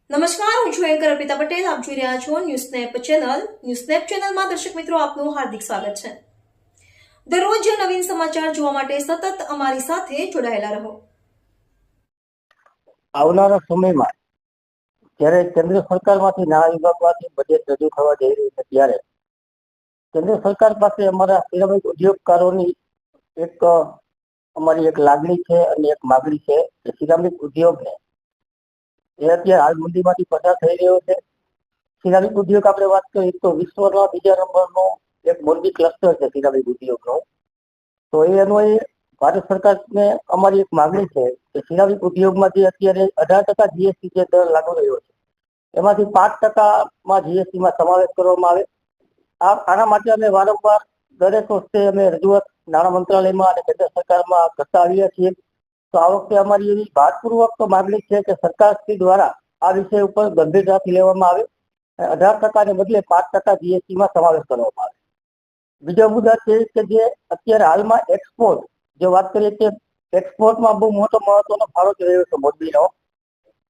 નમસ્કાર, હું છું એન્કર અર્પિતા પટેલ. આપ જોઈ રહ્યા છો news snap channel. News snap ચેનલમાં દર્શક મિત્રો આપનું હાર્દિક સ્વાગત છે. દરરોજ નવીન સમાચાર જોવા માટે સતત અમારી સાથે જોડાયેલા રહો. આવનારા સમયમાં જ્યારે કેન્દ્ર સરકારમાંથી નાણાં વિભાગમાંથી બજેટ રજૂ થવા જઈ રહ્યું છે, ત્યારે કેન્દ્ર સરકાર પાસે અમારા સિરામિક ઉદ્યોગકારોની અમારી એક લાગણી છે અને એક માગણી છે કે સિરામિક ઉદ્યોગને એ અત્યારે હાલ મંદીમાંથી પસાર થઈ રહ્યો છે. સિરામિક ઉદ્યોગ આપણે વાત કરીએ તો વિશ્વના બીજા નંબરનો એક મોરબી ક્લસ્ટર છે સિરામિક ઉદ્યોગનો. તો એનો ભારત સરકારને અમારી એક માગણી છે કે સિરામિક ઉદ્યોગમાં જે અત્યારે 18% જીએસટી જે દર લાગુ રહ્યો છે, એમાંથી 5%માં જીએસટીમાં સમાવેશ કરવામાં આવે. આના માટે અમે વારંવાર દરેક વખતે અમે રજૂઆત નાણાં મંત્રાલયમાં અને કેન્દ્ર સરકારમાં કરતા આવ્યા છીએ. તો આ વખતે અમારી એવી ભારપૂર્વક તો માગણી છે કે સરકારશ્રી દ્વારા આ વિષય ઉપર ગંભીરતાથી લેવામાં આવે, 18% ને બદલે 5% જીએસટીમાં સમાવેશ કરવામાં આવે. બીજો મુદ્દા છે કે જે અત્યારે હાલમાં એક્સપોર્ટ જે વાત કરીએ કે એક્સપોર્ટમાં બહુ મોટો મહત્વનો ફાળો રહ્યો છે મોરબીનો.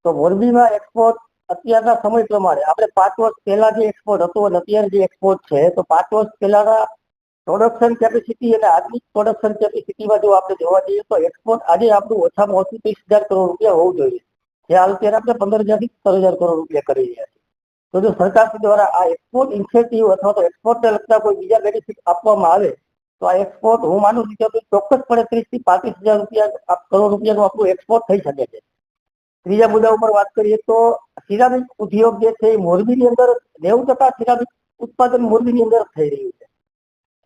તો મોરબીમાં એક્સપોર્ટ અત્યારના સમય પ્રમાણે આપણે 5 વર્ષ પહેલા જે એક્સપોર્ટ હતો અને અત્યારે જે એક્સપોર્ટ છે, તો 5 વર્ષ પહેલાના પ્રોડક્શન કેપેસિટી અને આજની પ્રોડક્શન કેપેસિટીમાં જો આપણે જોવા જઈએ તો એક્સપોર્ટ આજે આપણું ઓછામાં ઓછું 30,000 કરોડ રૂપિયા હોવું જોઈએ, જે હાલ અત્યારે આપણે 15,000 થી 17,000 કરોડ રૂપિયા કરી રહ્યા છીએ. તો જો સરકાર દ્વારા આ એક્સપોર્ટ ઇન્સેન્ટિવ અથવા તો એક્સપોર્ટને લગતા કોઈ બીજા બેનિફિટ આપવામાં આવે તો આ એક્સપોર્ટ હું માનું છું કે ચોક્કસપણે 30,000 થી 35,000 કરોડ રૂપિયાનું આપણું એક્સપોર્ટ થઈ શકે છે. ત્રીજા મુદ્દા ઉપર વાત કરીએ તો સિરામિક ઉદ્યોગ જે છે એ મોરબીની અંદર 90% સિરામિક ઉત્પાદન મોરબીની અંદર થઈ રહ્યું છે.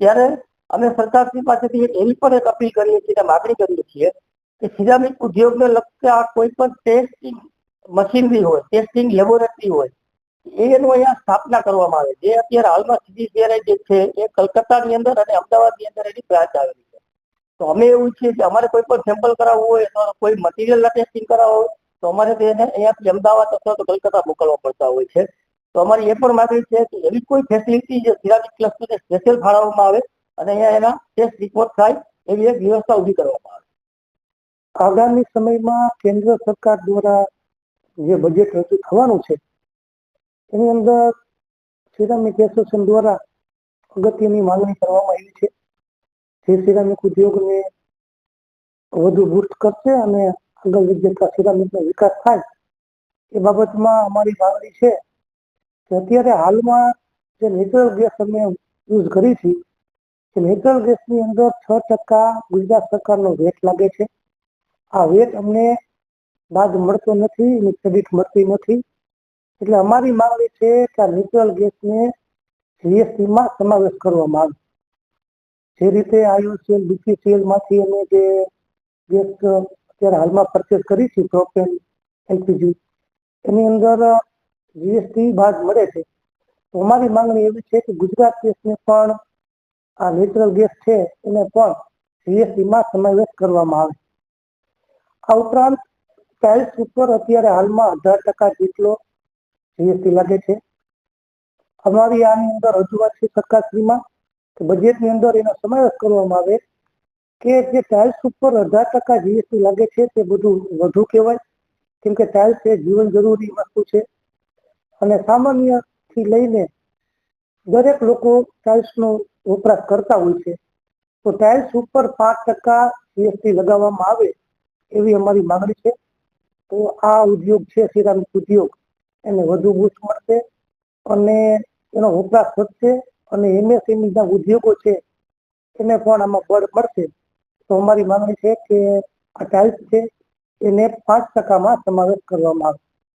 ત્યારે અમે સરકારશ્રી પાસેથી એવી પણ એક અપીલ કરીએ છીએ, માગણી કરીએ છીએ કે સિરામિક ઉદ્યોગને લગતા કોઈ પણ ટેસ્ટિંગ મશીનરી હોય, ટેસ્ટિંગ લેબોરેટરી હોય, એનું અહીંયા સ્થાપના કરવામાં આવે. જે અત્યારે હાલમાં CGCRI જે છે એ કલકત્તાની અંદર અને અમદાવાદની અંદર એની બ્રાન્ચ આવેલી છે. તો અમે એવું ઈચ્છીએ કે અમારે કોઈ પણ સેમ્પલ કરાવવું હોય અથવા કોઈ મટીરિયલના ટેસ્ટિંગ કરાવવું હોય તો અમારે તેને અહીંયાથી અમદાવાદ અથવા તો કલકત્તા મોકલવા પડતા હોય છે. તો અમારી એ પણ માગણી છે કે એવી કોઈ ફેસિલિટી જે સિરામિક ક્લસ્ટરને સ્પેશિયલ ફાળવવામાં આવે અને અહીંયા એના ટેસ્ટ રિપોર્ટ થાય એવી એક વ્યવસ્થા ઊભી કરવામાં આવે. આગામી સમયમાં કેન્દ્ર સરકાર દ્વારા જે બજેટ રજૂ થવાનું છે એની અંદર સિરામિક એસોસિએશન દ્વારા અગત્યની માંગણી કરવામાં આવી છે, જે સિરામિક ઉદ્યોગને વધુ બુસ્ટ કરશે અને આગળ જતા સિરામિકનો વિકાસ થાય એ બાબતમાં અમારી માંગણી છે કે અત્યારે હાલમાં જે નેચરલ ગેસ અમે યુઝ કરી છે, કે નેચરલ ગેસની અંદર 6% ગુજરાત સરકારનો વેટ લાગે છે. આ વેટ અમને બાદ મળતો નથી, એની ક્રેડિટ મળતી નથી. એટલે અમારી માંગણી છે કે આ નેચરલ ગેસને જીએસટીમાં સમાવેશ કરવામાં આવે. જે રીતે IOCL BPCL માંથી અમે જે ગેસ અત્યારે હાલમાં પરચેસ કરી છે પ્રોપેન LPG, એની અંદર જીએસટી બાદ મળે છે. તો અમારી માંગણી એવી છે કે ગુજરાત ગેસને પણ આ નેચરલ ગેસ છે એને પણ જીએસટીમાં સમાવેશ કરવામાં આવે. આ ઉપરાંત ટાઇલ્સ ઉપર અત્યારે હાલમાં 18% જેટલો જીએસટી લાગે છે. અમારી આની અંદર રજૂઆત છે સરકારશ્રીમાં કે બજેટની અંદર એનો સમાવેશ કરવામાં આવે કે જે ટાઇલ્સ ઉપર 18% જીએસટી લાગે છે તે બધું વધુ કહેવાય, કેમ કે ટાઇલ્સ એ જીવન જરૂરી વસ્તુ છે અને સામાન્યથી લઈને દરેક લોકો ટાઇલ્સનો વપરાશ કરતા હોય છે. તો ટાઇલ્સ ઉપર 5% જીએસટી લગાવવામાં આવે એવી અમારી માંગણી છે. તો આ ઉદ્યોગ છે સિરામિક ઉદ્યોગ એને વધુ બૂસ્ટ મળશે અને એનો વપરાશ વધશે અને MSME ઉદ્યોગો છે એને પણ આમાં બળ મળશે. તો અમારી માંગણી છે કે આ ટાઇલ્સ છે એને 5%માં સમાવેશ કરવામાં આવે.